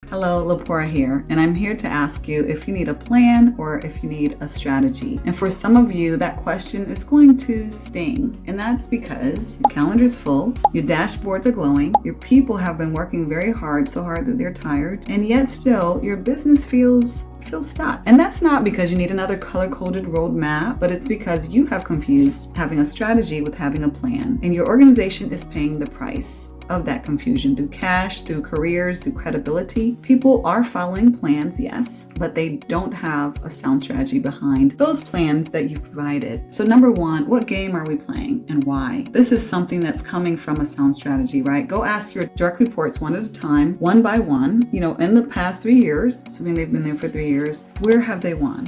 Hello, Lepora here, and I'm here to ask you if you need a plan or if you need a strategy. And for some of you, that question is going to sting, and that's because your calendar's full, your dashboards are glowing, your people have been working very hard, so hard that they're tired, and yet still your business feels stuck. And that's not because you need another color-coded roadmap, but it's because you have confused having a strategy with having a plan, and your organization is paying the price of that confusion through cash, through careers, through credibility. People are following plans, yes, but they don't have a sound strategy behind those plans that you've provided. So number one, what game are we playing and why? This is something that's coming from a sound strategy, right? Go ask your direct reports one at a time, one by one, in the past 3 years, assuming they've been there for 3 years, where have they won?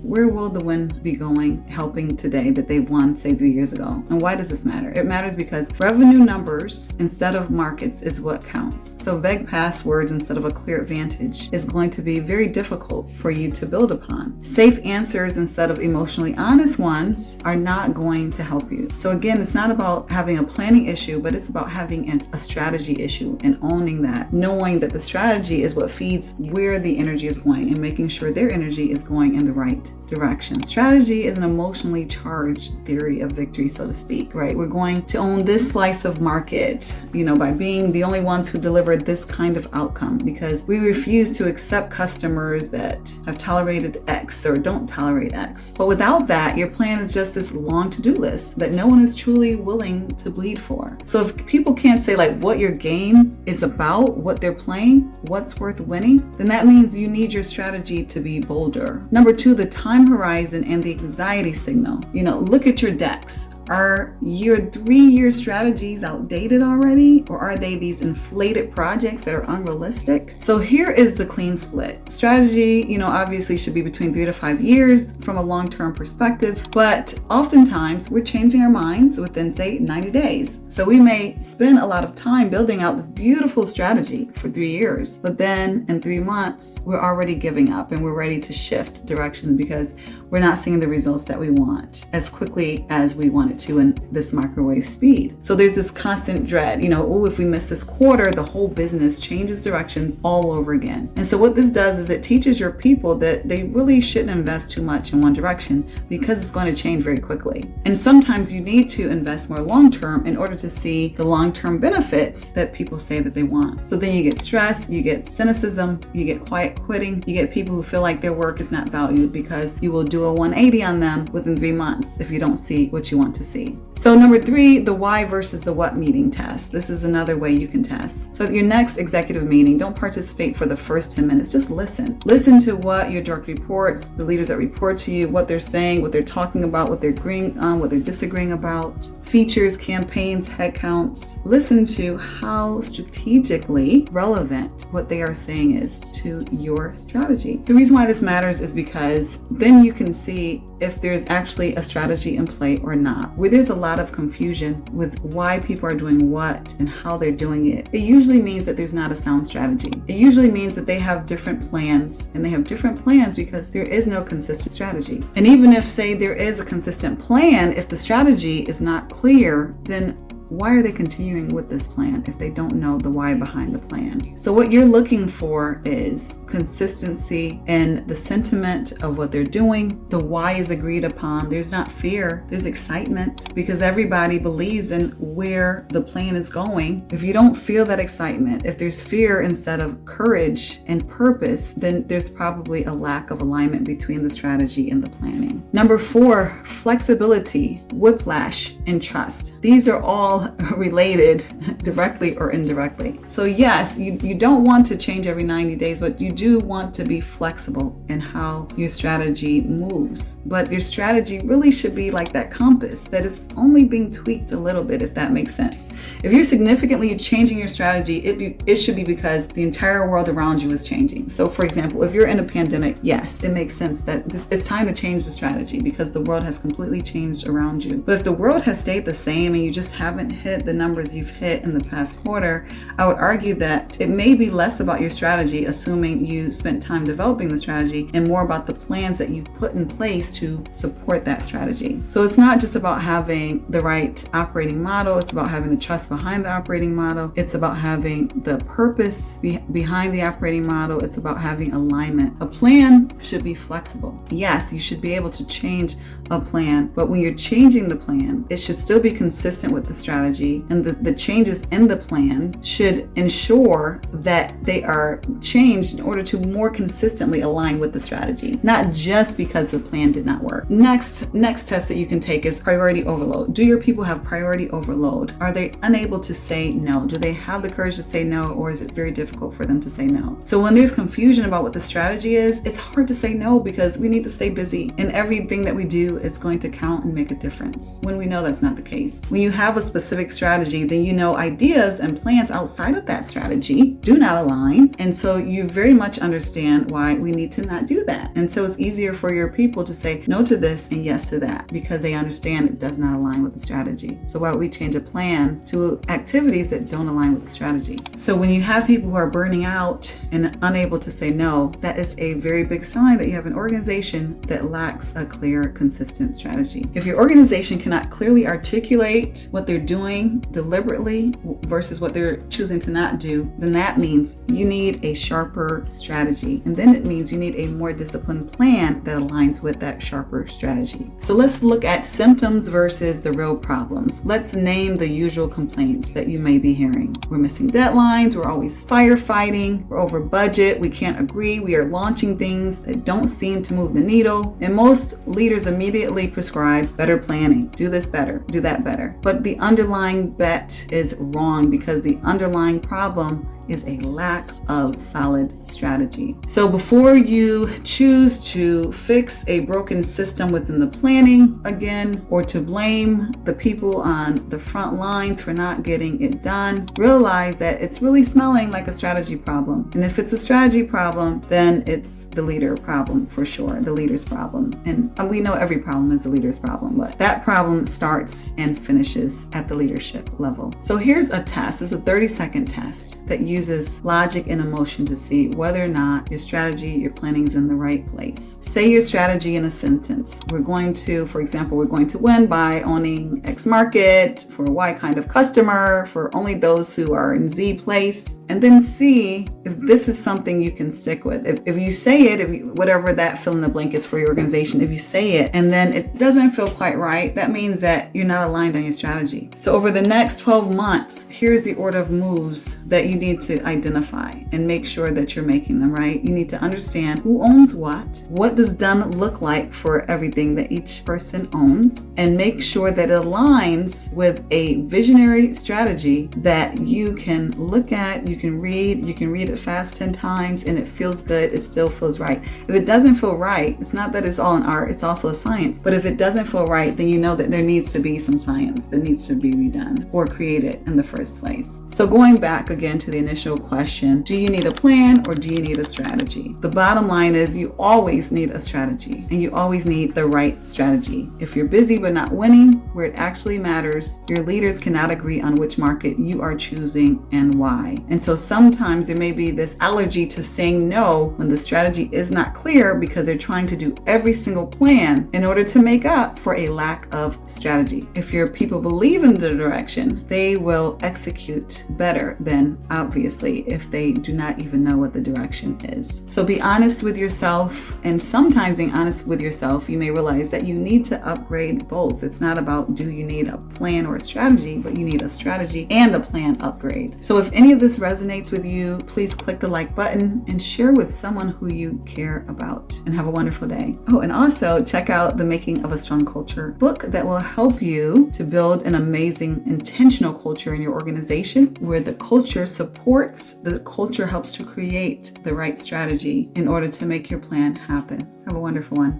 Where will the wind be going, helping today that they've won, say 3 years ago? And why does this matter? It matters because revenue numbers instead of markets is what counts. So vague passwords instead of a clear advantage is going to be very difficult for you to build upon. Safe answers instead of emotionally honest ones are not going to help you. So again, it's not about having a planning issue, but it's about having a strategy issue and owning that, knowing that the strategy is what feeds where the energy is going and making sure their energy is going in the right direction. Strategy is an emotionally charged theory of victory, so to speak, right? We're going to own this slice of market, by being the only ones who deliver this kind of outcome, because we refuse to accept customers that have tolerated X or don't tolerate X. But without that, your plan is just this long to-do list that no one is truly willing to bleed for. So if people can't say what your game is about, what they're playing, what's worth winning, then that means you need your strategy to be bolder. Number two, the time horizon and the anxiety signal. Look at your decks. Are your 3-year strategies outdated already? Or are they these inflated projects that are unrealistic? So here is the clean split. Strategy, obviously should be between 3 to 5 years from a long-term perspective, but oftentimes we're changing our minds within, say, 90 days. So we may spend a lot of time building out this beautiful strategy for 3 years, but then in 3 months, we're already giving up and we're ready to shift directions because we're not seeing the results that we want as quickly as we want it to in this microwave speed. So there's this constant dread, if we miss this quarter, the whole business changes directions all over again. And so what this does is it teaches your people that they really shouldn't invest too much in one direction because it's going to change very quickly. And sometimes you need to invest more long-term in order to see the long-term benefits that people say that they want. So then you get stress, you get cynicism, you get quiet quitting, you get people who feel like their work is not valued because you will do a 180 on them within 3 months if you don't see what you want to see. So number 3, the why versus the what meeting test. This is another way you can test. So at your next executive meeting, don't participate for the first 10 minutes. Just listen. Listen to what your direct reports, the leaders that report to you, what they're saying, what they're talking about, what they're agreeing on, what they're disagreeing about, features, campaigns, headcounts. Listen to how strategically relevant what they are saying is to your strategy. The reason why this matters is because then you can see if there's actually a strategy in play or not. Where there's a lot of confusion with why people are doing what and how they're doing it, it usually means that there's not a sound strategy. It usually means that they have different plans, and they have different plans because there is no consistent strategy. And even if, say, there is a consistent plan, if the strategy is not clear, then why are they continuing with this plan if they don't know the why behind the plan? So what you're looking for is consistency in the sentiment of what they're doing. The why is agreed upon. There's not fear, there's excitement because everybody believes in where the plan is going. If you don't feel that excitement, if there's fear instead of courage and purpose, then there's probably a lack of alignment between the strategy and the planning. Number 4, flexibility, whiplash, and trust. These are all related directly or indirectly. So yes, you don't want to change every 90 days, but you do want to be flexible in how your strategy moves. But your strategy really should be like that compass that is only being tweaked a little bit, if that makes sense. If you're significantly changing your strategy, it should be because the entire world around you is changing. So for example, if you're in a pandemic, yes, it makes sense that it's time to change the strategy because the world has completely changed around you. But if the world has stayed the same and you just haven't haven't hit the numbers you've hit in the past quarter, I would argue that it may be less about your strategy, assuming you spent time developing the strategy, and more about the plans that you've put in place to support that strategy. So it's not just about having the right operating model, it's about having the trust behind the operating model, it's about having the purpose behind the operating model, it's about having alignment. A plan should be flexible. Yes, you should be able to change a plan, but when you're changing the plan, it should still be consistent with the strategy, and the changes in the plan should ensure that they are changed in order to more consistently align with the strategy, not just because the plan did not work. Next test that you can take is priority overload. Do your people have priority overload? Are they unable to say no? Do they have the courage to say no, or is it very difficult for them to say no? So when there's confusion about what the strategy is, it's hard to say no because we need to stay busy, and everything that we do is going to count and make a difference when we know that's not the case. When you have a specific strategy, then you know ideas and plans outside of that strategy do not align, and so you very much understand why we need to not do that. And so it's easier for your people to say no to this and yes to that because they understand it does not align with the strategy. So why would we change a plan to activities that don't align with the strategy? So when you have people who are burning out and unable to say no, that is a very big sign that you have an organization that lacks a clear, consistent strategy. If your organization cannot clearly articulate what they're doing deliberately versus what they're choosing to not do, then that means you need a sharper strategy. And then it means you need a more disciplined plan that aligns with that sharper strategy. So let's look at symptoms versus the real problems. Let's name the usual complaints that you may be hearing. We're missing deadlines, we're always firefighting, we're over budget, we can't agree, we are launching things that don't seem to move the needle, and most leaders immediately prescribe better planning. Do this better, do that better. But the underlying bet is wrong because the underlying problem is a lack of solid strategy. So before you choose to fix a broken system within the planning again, or to blame the people on the front lines for not getting it done, realize that it's really smelling like a strategy problem. And if it's a strategy problem, then it's the leader problem for sure, the leader's problem. And we know every problem is the leader's problem, but that problem starts and finishes at the leadership level. So here's a test. It's a 30-second test that uses logic and emotion to see whether or not your strategy, your planning is in the right place. Say your strategy in a sentence. For example, we're going to win by owning X market for Y kind of customer, for only those who are in Z place. And then see if this is something you can stick with. If you say it, whatever that fill in the blank is for your organization, if you say it and then it doesn't feel quite right, that means that you're not aligned on your strategy. So over the next 12 months, here's the order of moves that you need to identify and make sure that you're making them right. You need to understand who owns what does done look like for everything that each person owns, and make sure that it aligns with a visionary strategy that you can look at, you can read it fast 10 times and it feels good, it still feels right. If it doesn't feel right, it's not that it's all an art, it's also a science. But if it doesn't feel right, then you know that there needs to be some science that needs to be redone or created in the first place. So going back again to the initial question, do you need a plan or do you need a strategy? The bottom line is you always need a strategy, and you always need the right strategy. If you're busy but not winning, where it actually matters, your leaders cannot agree on which market you are choosing and why. And so sometimes there may be this allergy to saying no when the strategy is not clear because they're trying to do every single plan in order to make up for a lack of strategy. If your people believe in the direction, they will execute better than obviously if they do not even know what the direction is. So be honest with yourself, and sometimes being honest with yourself, you may realize that you need to upgrade both. It's not about do you need a plan or a strategy, but you need a strategy and a plan upgrade. So if any of this resonates with you, please click the like button and share with someone who you care about, and have a wonderful day. Oh, and also check out the Making of a Strong Culture book that will help you to build an amazing intentional culture in your organization, where the culture supports, the culture helps to create the right strategy in order to make your plan happen. Have a wonderful one.